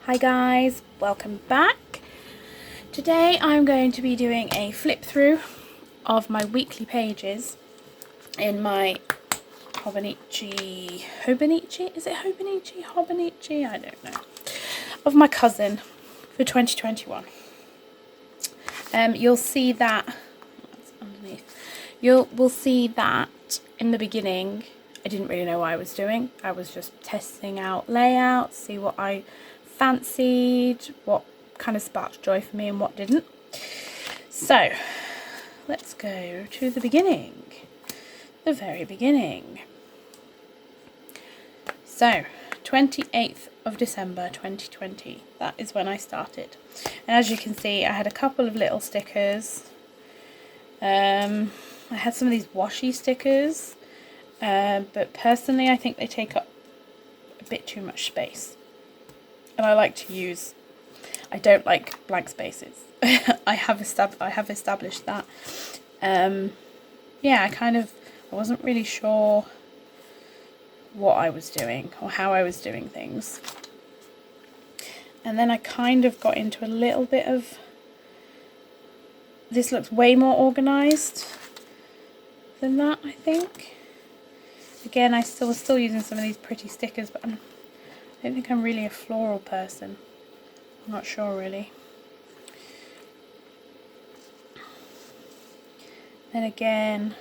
Hi guys, welcome back. Today I'm going to be doing a flip through of my weekly pages in my Hobonichi, is it Hobonichi? I don't know. Of my cousin for 2021. You'll see that, that's underneath, we'll see that in the beginning I didn't really know what I was doing. I was just testing out layouts, see what I fancied, what kind of sparked joy for me and what didn't. So let's go to the beginning, the very beginning. So 28th of December 2020, that is when I started, and as you can see I had a couple of little stickers. I had some of these washi stickers, but personally I think they take up a bit too much space. And I like to use, I don't like blank spaces. I have established that. Yeah, I wasn't really sure what I was doing or how I was doing things. And then I kind of got into a little bit of, this looks way more organised than that, I think. Again, I was still using some of these pretty stickers, but I don't think I'm really a floral person. I'm not sure really. Then again,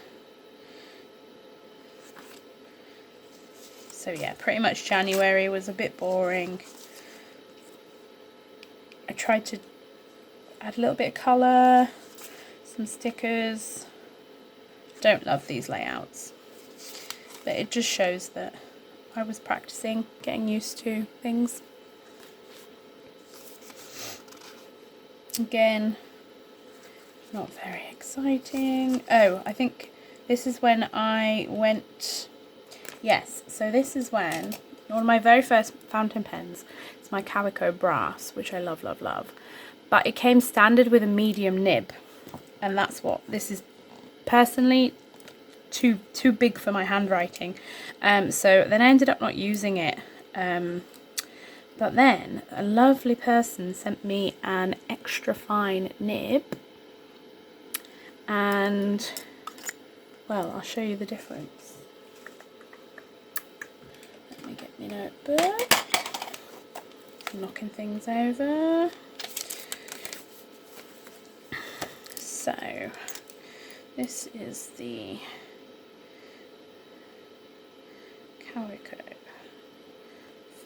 so yeah, pretty much January was a bit boring. I tried to add a little bit of colour, some stickers. Don't love these layouts, but it just shows that I was practicing, getting used to things. Again, not very exciting. Oh, I think this is when I went, yes, so this is when, one of my very first fountain pens, it's my Calico Brass, which I love, love, love. But it came standard with a medium nib, and that's what this is personally too big for my handwriting. So then I ended up not using it. But then a lovely person sent me an extra fine nib, and well, I'll show you the difference. Let me get my notebook. Knocking things over. So this is the Calico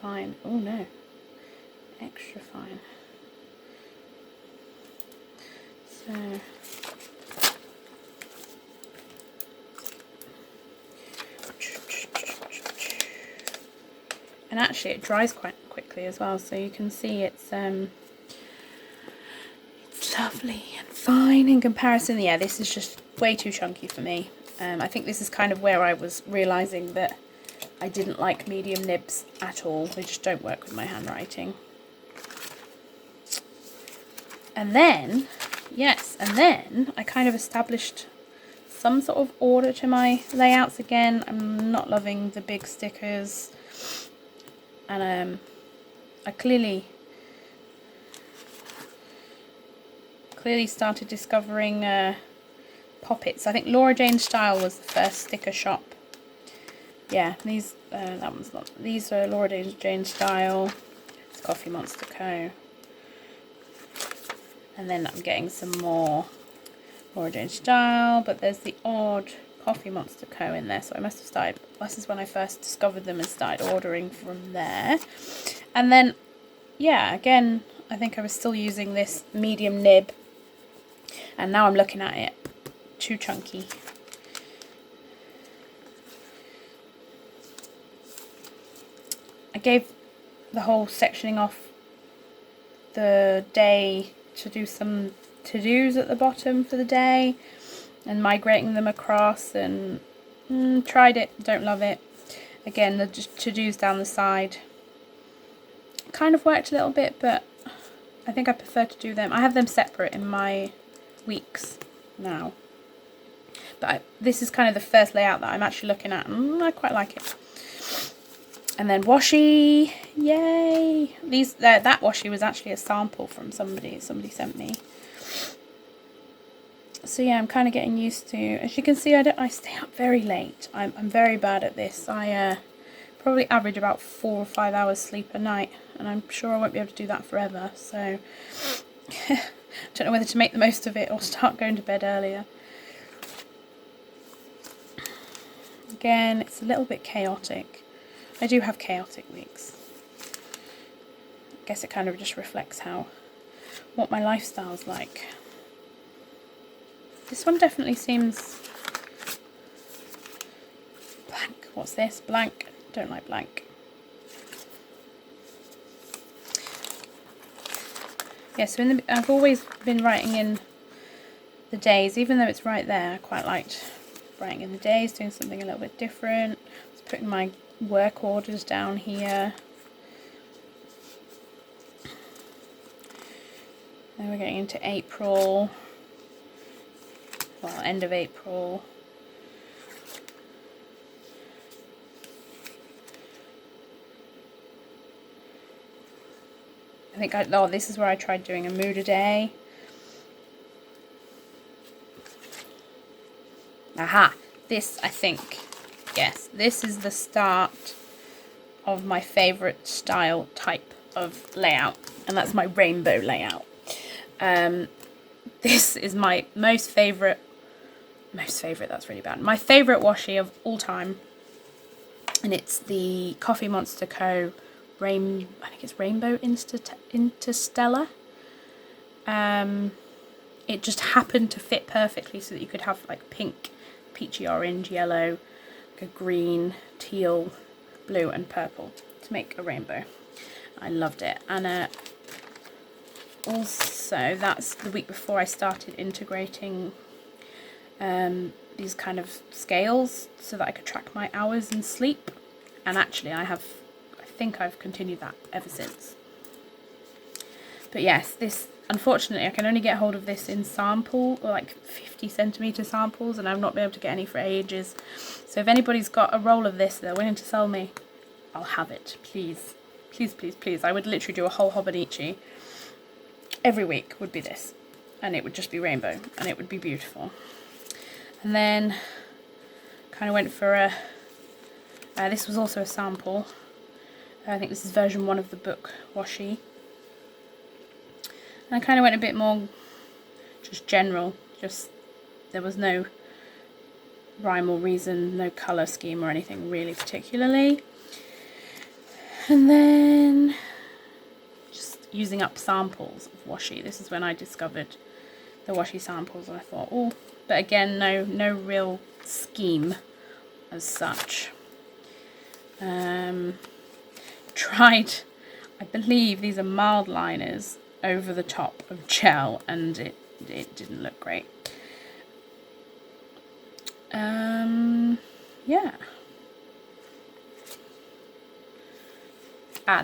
fine, oh no, extra fine. So and actually it dries quite quickly as well, so you can see it's lovely and fine in comparison. Yeah, this is just way too chunky for me. I think this is kind of where I was realising that I didn't like medium nibs at all. They just don't work with my handwriting. And then, yes, and then I kind of established some sort of order to my layouts again. I'm not loving the big stickers. And I clearly started discovering poppets. I think Laura Jane Style was the first sticker shop. Yeah, these that one's not. These are Laura Jane Style. It's Coffee Monster Co. And then I'm getting some more Laura Jane Style, but there's the odd Coffee Monster Co. in there. So I must have started. This is when I first discovered them and started ordering from there. And then, yeah, again, I think I was still using this medium nib, and now I'm looking at it, too chunky. I gave the whole sectioning off the day to do some to-dos at the bottom for the day and migrating them across, and tried it, don't love it. Again, the to-dos down the side kind of worked a little bit, but I think I prefer to do them. I have them separate in my weeks now, but this is kind of the first layout that I'm actually looking at, and I quite like it. And then washi, yay! That washi was actually a sample from somebody sent me. So yeah, I'm kind of getting used to. As you can see, I stay up very late. I'm very bad at this. I probably average about 4 or 5 hours sleep a night, and I'm sure I won't be able to do that forever. So don't know whether to make the most of it or start going to bed earlier. Again, it's a little bit chaotic. I do have chaotic weeks. I guess it kind of just reflects what my lifestyle's like. This one definitely seems blank. What's this? Blank. Don't like blank. Yeah, so I've always been writing in the days, even though it's right there. I quite liked writing in the days, doing something a little bit different. I was putting my work orders down here. Then we're getting into April. Well, end of April. I think this is where I tried doing a mood a day. Aha! This, I think, yes, this is the start of my favourite style type of layout, and that's my rainbow layout. This is my most favourite, that's really bad, my favourite washi of all time, and it's the Coffee Monster Co. I think it's Rainbow Interstellar. It just happened to fit perfectly so that you could have like pink, peachy orange, yellow, like a green, teal, blue and purple to make a rainbow. I loved it. And also that's the week before I started integrating these kind of scales so that I could track my hours and sleep. And actually I think I've continued that ever since. But yes, this, unfortunately, I can only get hold of this in sample, or like 50 centimetre samples, and I've not been able to get any for ages. So if anybody's got a roll of this they're willing to sell me, I'll have it, please. Please, please, please. I would literally do a whole Hobonichi. Every week would be this, and it would just be rainbow, and it would be beautiful. And then kind of went for a, this was also a sample. I think this is version 1 of the book washi. And I kind of went a bit more just general, just there was no rhyme or reason, no colour scheme or anything really particularly. And then just using up samples of washi. This is when I discovered the washi samples, and I thought, oh, but again, no real scheme as such. Tried, I believe these are mild liners over the top of gel, and it didn't look great. Yeah.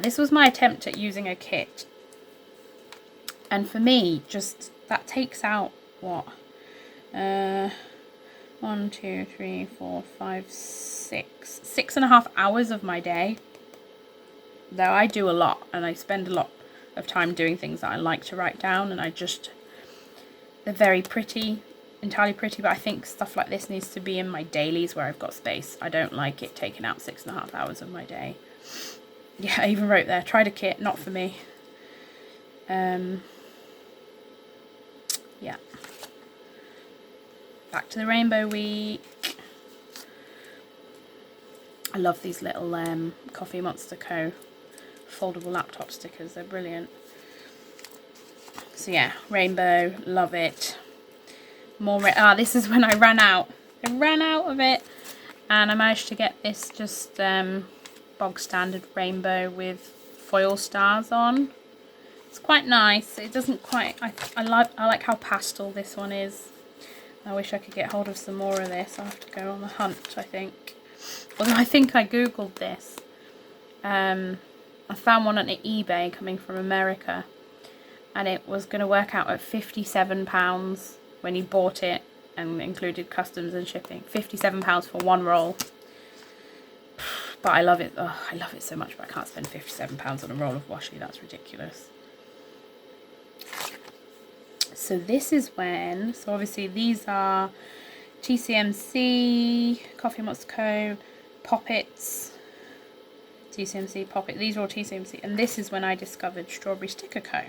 This was my attempt at using a kit, and for me, just that takes out what 1, 2, 3, 4, 5, 6, 6.5 hours of my day. Though I do a lot, and I spend a lot of time doing things that I like to write down, and they're very pretty, entirely pretty, but I think stuff like this needs to be in my dailies where I've got space. I don't like it taking out 6.5 hours of my day. Yeah, I even wrote there, tried a kit, not for me. Yeah. Back to the rainbow week. I love these little Coffee Monster Co. foldable laptop stickers, they're brilliant. So yeah, rainbow, love it. More this is when I ran out of it, and I managed to get this just bog standard rainbow with foil stars on. It's quite nice. It doesn't quite, I like how pastel this one is. I wish I could get hold of some more of this. I'll have to go on the hunt, I think. Although I think I googled this. I found one on eBay coming from America, and it was going to work out at £57 when you bought it and included customs and shipping. £57 for one roll. But I love it. Oh, I love it so much, but I can't spend £57 on a roll of washi. That's ridiculous. So this is when, so obviously these are TCMC, Coffee Monster Co, Poppets, TCMC, Poppet. These are all TCMC. And this is when I discovered Strawberry Sticker Co.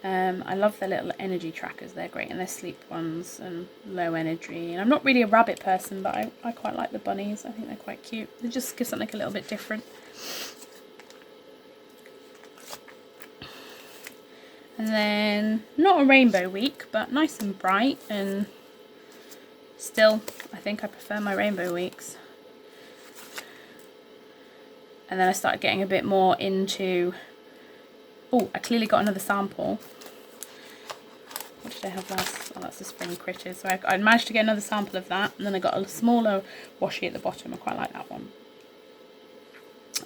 I love their little energy trackers. They're great, and they're sleep ones and low energy. And I'm not really a rabbit person, but I quite like the bunnies. I think they're quite cute. They just give something a little bit different. And then, not a rainbow week, but nice and bright, and still, I think I prefer my rainbow weeks. And then I started getting a bit more into, oh, I clearly got another sample. What did I have last? Oh, that's the Spring Critters. So I managed to get another sample of that, and then I got a smaller washi at the bottom. I quite like that one.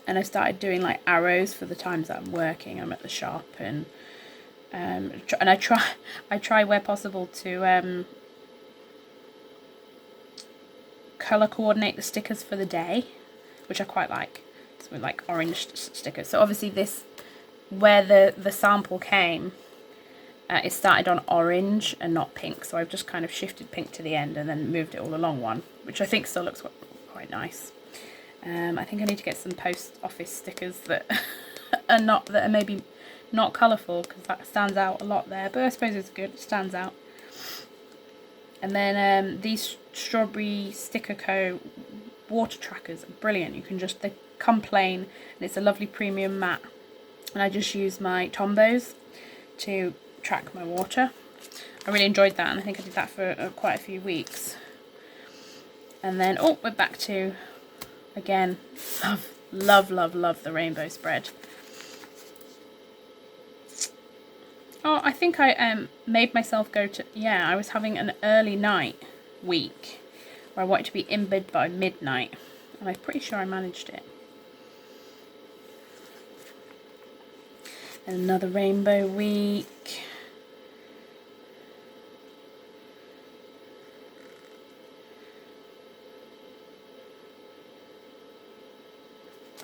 And I started doing like arrows for the times that I'm working. I'm at the shop, and I try where possible to colour coordinate the stickers for the day, which I quite like. So with like orange stickers. So obviously this, where the sample came, it started on orange and not pink. So I've just kind of shifted pink to the end and then moved it all along one, which I think still looks quite nice. I think I need to get some post office stickers that are maybe not colourful, because that stands out a lot there, but I suppose it's good, it stands out. And then these Strawberry Sticker Co water trackers are brilliant. You can just, they come plain, and it's a lovely premium matte, and I just use my Tombows to track my water. I really enjoyed that, and I think I did that for quite a few weeks. And then, oh, we're back to, again, love the rainbow spread. Oh, I think I made myself go to, yeah, I was having an early night week where I wanted to be in bed by midnight, and I'm pretty sure I managed it. And another rainbow week.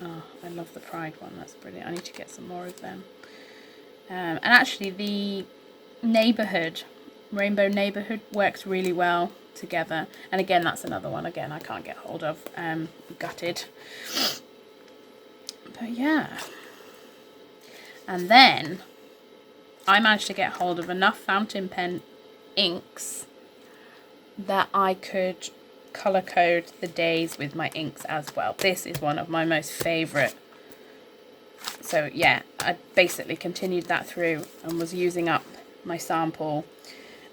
Oh, I love the Pride one, that's brilliant. I need to get some more of them. And actually the neighbourhood, rainbow neighbourhood, works really well together. And again, that's another one, again, I can't get hold of. Gutted. But yeah. And then I managed to get hold of enough fountain pen inks that I could colour code the days with my inks as well. This is one of my most favourite. So yeah, I basically continued that through and was using up my sample,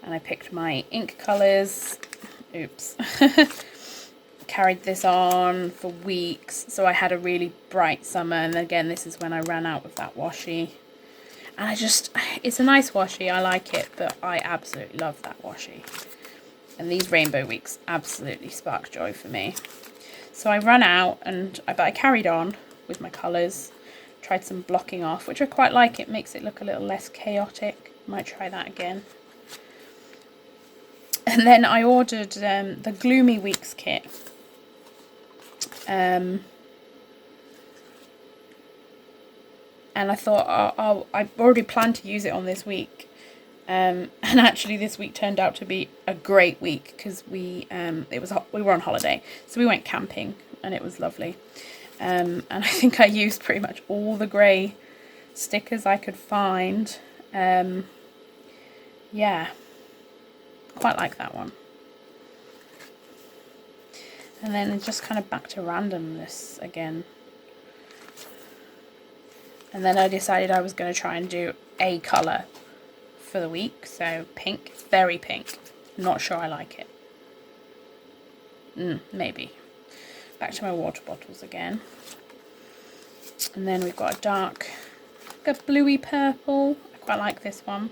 and I picked my ink colours. Oops. Carried this on for weeks, so I had a really bright summer. And again, this is when I ran out of that washi, and it's a nice washi, I like it, but I absolutely love that washi. And these rainbow weeks absolutely spark joy for me. So I ran out, but I carried on with my colours. Tried some blocking off, which I quite like. It makes it look a little less chaotic. Might try that again. And then I ordered the Gloomy Weeks kit. And I thought, I already planned to use it on this week. And actually this week turned out to be a great week, because we were on holiday, so we went camping, and it was lovely. And I think I used pretty much all the grey stickers I could find. Yeah, quite like that one. And then just kind of back to randomness again. And then I decided I was going to try and do a colour for the week. So pink, very pink. Not sure I like it. Maybe. Back to my water bottles again. And then we've got a bluey purple. I quite like this one.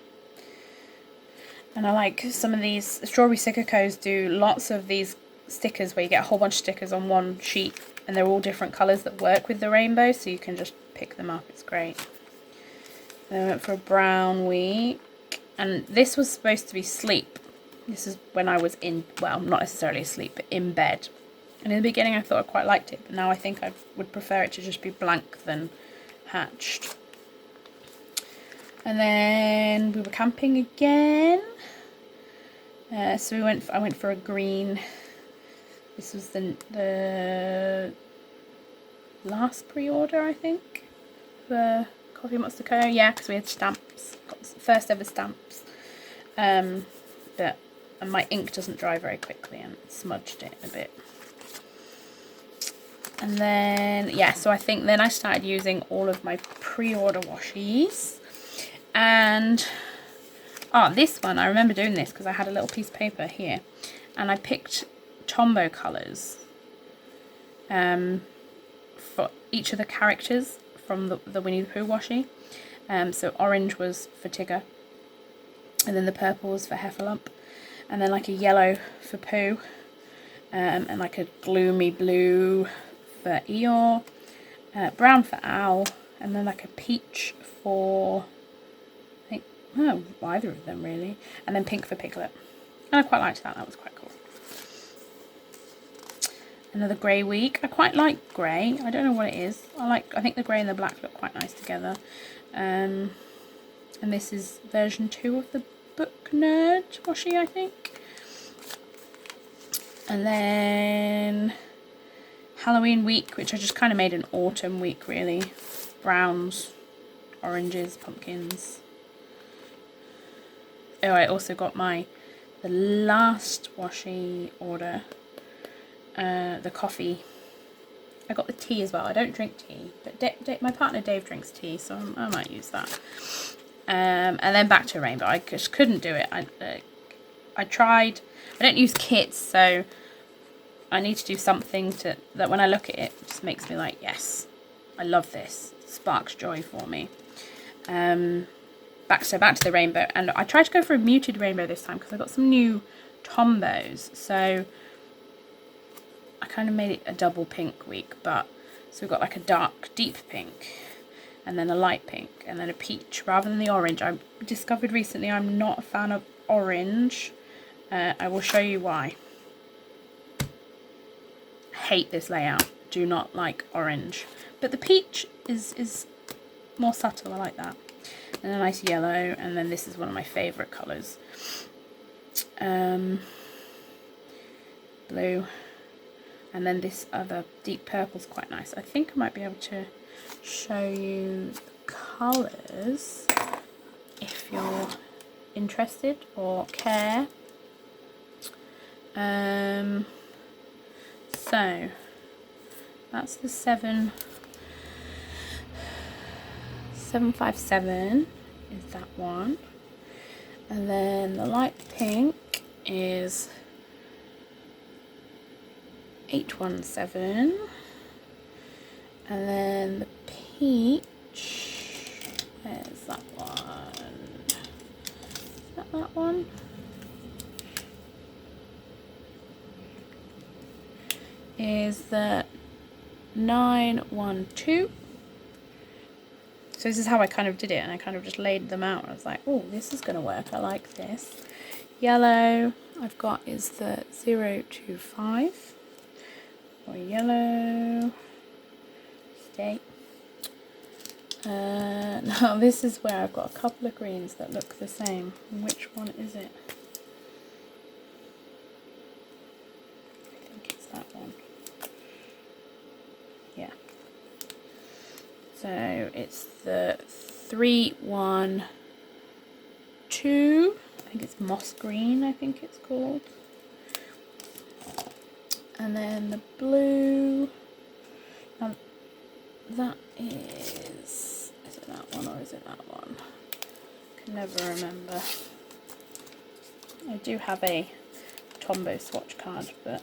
And I like some of these. Strawberry Sticker Co's do lots of these stickers where you get a whole bunch of stickers on one sheet, and they're all different colours that work with the rainbow, so you can just pick them up. It's great. And I went for a brown week, and this was supposed to be sleep. This is when I was in, well, not necessarily asleep, but in bed. And in the beginning I thought I quite liked it, but now I think I would prefer it to just be blank than hatched. And then we were camping again. So I went for a green. This was the last pre-order, I think, for Coffee Monster Co. Yeah, because we had stamps, got the first ever stamps. But my ink doesn't dry very quickly and smudged it a bit. And then, yeah, so I think then I started using all of my pre-order washies. And, this one, I remember doing this because I had a little piece of paper here. And I picked Tombow Colors for each of the characters from the Winnie the Pooh washi. So orange was for Tigger. And then the purple was for Heffalump. And then like a yellow for Pooh. And like a gloomy blue for Eeyore, brown for Owl, and then like a peach for, I think, either of them really, and then pink for Piglet. And I quite liked that, that was quite cool. Another grey week. I quite like grey, I don't know what it is. I think the grey and the black look quite nice together. And this is version 2 of the Book Nerd washi, I think. And then Halloween week, which I just kind of made an autumn week really. Browns, oranges, pumpkins. Oh, I also got the last washi order, the coffee. I got the tea as well. I don't drink tea, but my partner Dave drinks tea, so I might use that. And then back to rainbow. I just couldn't do it. I tried. I don't use kits, so I need to do something that when I look at it, just makes me like, yes, I love this. It sparks joy for me. Back to the rainbow, and I tried to go for a muted rainbow this time because I got some new Tombows. So I kind of made it a double pink week, so we've got like a dark, deep pink, and then a light pink, and then a peach rather than the orange. I discovered recently I'm not a fan of orange. I will show you why. Hate this layout. Do not like orange. But the peach is more subtle. I like that. And a nice yellow. And then this is one of my favourite colours. Blue. And then this other deep purple is quite nice. I think I might be able to show you the colours if you're interested or care. So that's the 757 is that one, and then the light pink is 817, and then the peach, where's that one? Is that one? Is the 912. So this is how I kind of did it, and I kind of just laid them out. I was like, oh, this is going to work. I like this. Yellow I've got is the 025. Or yellow. Stay. Now this is where I've got a couple of greens that look the same. Which one is it? I think it's that one. Yeah. So it's the 312. I think it's moss green, I think it's called. And then the blue. That is it that one or is it that one? I can never remember. I do have a Tombow swatch card, but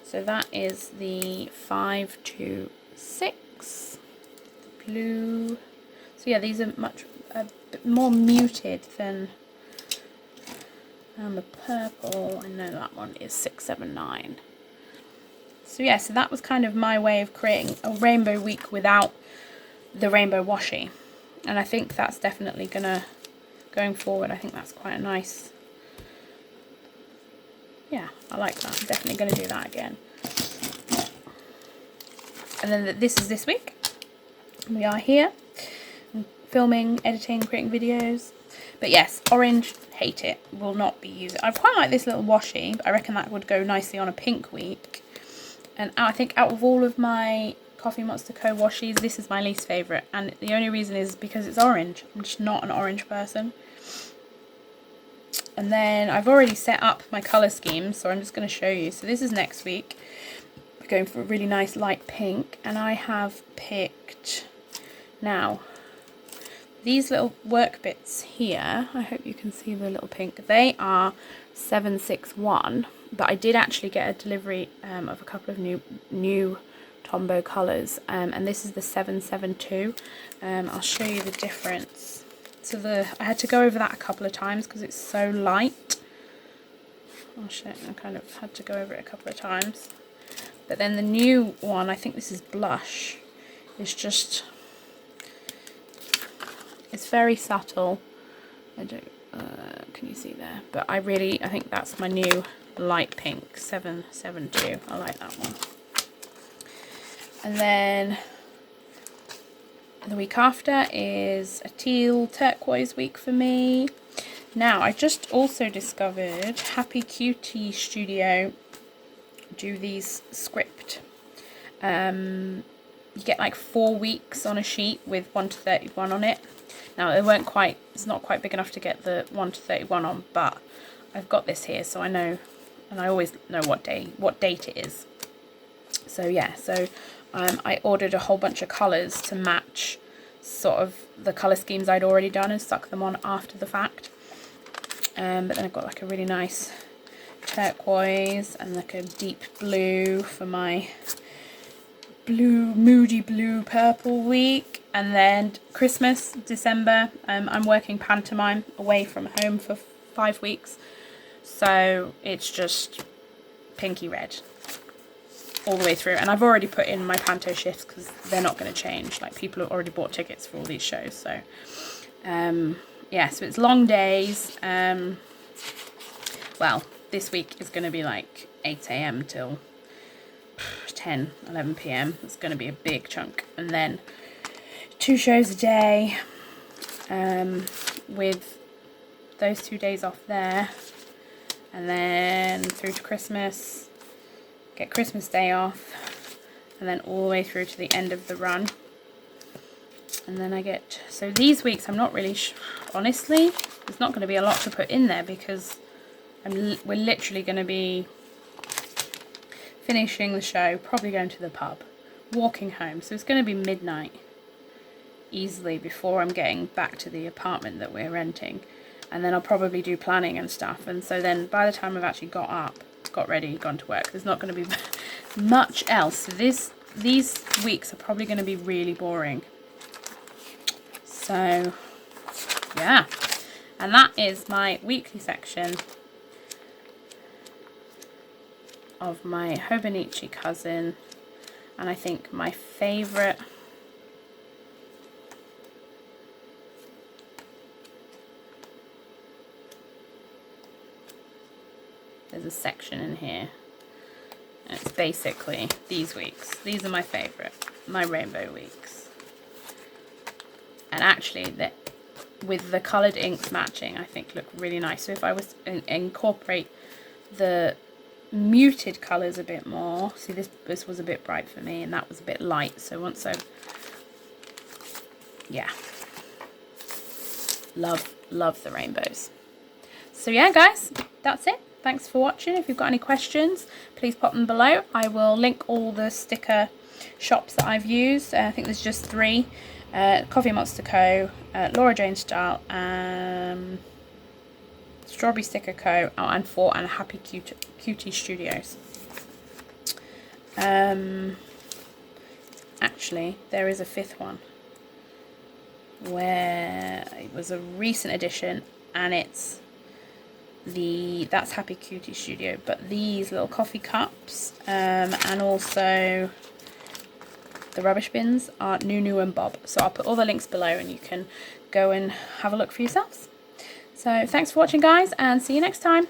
so that is the 526. The blue. So yeah, these are a bit more muted than the purple. I know that one is 679. So yeah, so that was kind of my way of creating a rainbow week without the rainbow washi. And I think that's definitely going forward, I think that's quite a nice yeah, I like that. I'm definitely going to do that again. And then this is this week. We are here filming, editing, creating videos. But yes, orange, hate it. Will not be using. I quite like this little washi, but I reckon that would go nicely on a pink week. And I think out of all of my Coffee Monster Co. washies, this is my least favourite. And the only reason is because it's orange. I'm just not an orange person. And then I've already set up my colour scheme, so I'm just going to show you. So this is next week. We're going for a really nice light pink. And I have picked, now, these little work bits here. I hope you can see the little pink. They are 761. But I did actually get a delivery of a couple of new Tombow Colors. And this is the 772. I'll show you the difference. So I had to go over that a couple of times because it's so light. I'll show you, I kind of had to go over it a couple of times. But then the new one, I think this is blush, is just, it's very subtle. I don't, can you see there? But I think that's my new light pink, 772. I like that one. And then the week after is a teal turquoise week for me. Now, I just also discovered Happy Cutie Studio do these script. You get like 4 weeks on a sheet with 1 to 31 on it. Now, it's not quite big enough to get the 1 to 31 on, but I've got this here, so I know, and I always know what date it is. So yeah, I ordered a whole bunch of colours to match sort of the colour schemes I'd already done and stuck them on after the fact. But then I've got like a really nice turquoise and like a deep blue for my moody blue purple week. And then Christmas, December, I'm working pantomime away from home for 5 weeks. So it's just pinky red all the way through, and I've already put in my panto shifts because they're not going to change. Like, people have already bought tickets for all these shows, so yeah, so it's long days. Well, this week is going to be like 8 AM till 11 PM. It's going to be a big chunk, and then 2 shows a day, with those 2 days off there, and then through to Christmas. Get Christmas Day off, and then all the way through to the end of the run. And then I get, so these weeks I'm not really honestly, there's not going to be a lot to put in there because we're literally going to be finishing the show, probably going to the pub, walking home. So it's going to be midnight easily before I'm getting back to the apartment that we're renting. And then I'll probably do planning and stuff. And so then by the time I've actually got up, got ready, gone to work, there's not going to be much else. So these weeks are probably going to be really boring. So yeah, and that is my weekly section of my Hobonichi cousin. And I think my favourite, there's a section in here, and it's basically these weeks. These are my favourite, my rainbow weeks. And actually, with the coloured inks matching, I think look really nice. So if I was to incorporate the muted colours a bit more, see this was a bit bright for me, and that was a bit light. So once yeah, love the rainbows. So yeah, guys, that's it. Thanks for watching. If you've got any questions, please pop them below. I will link all the sticker shops that I've used. I think there's just 3. Coffee Monster Co., Laura Jane Style, Strawberry Sticker Co., and 4, and Happy Cutie Studios. Actually, there is a 5th one where it was a recent edition, and it's that's Happy Cutie Studio, but these little coffee cups, and also the rubbish bins are Nunu and Bob. So I'll put all the links below and you can go and have a look for yourselves. So thanks for watching, guys, and see you next time.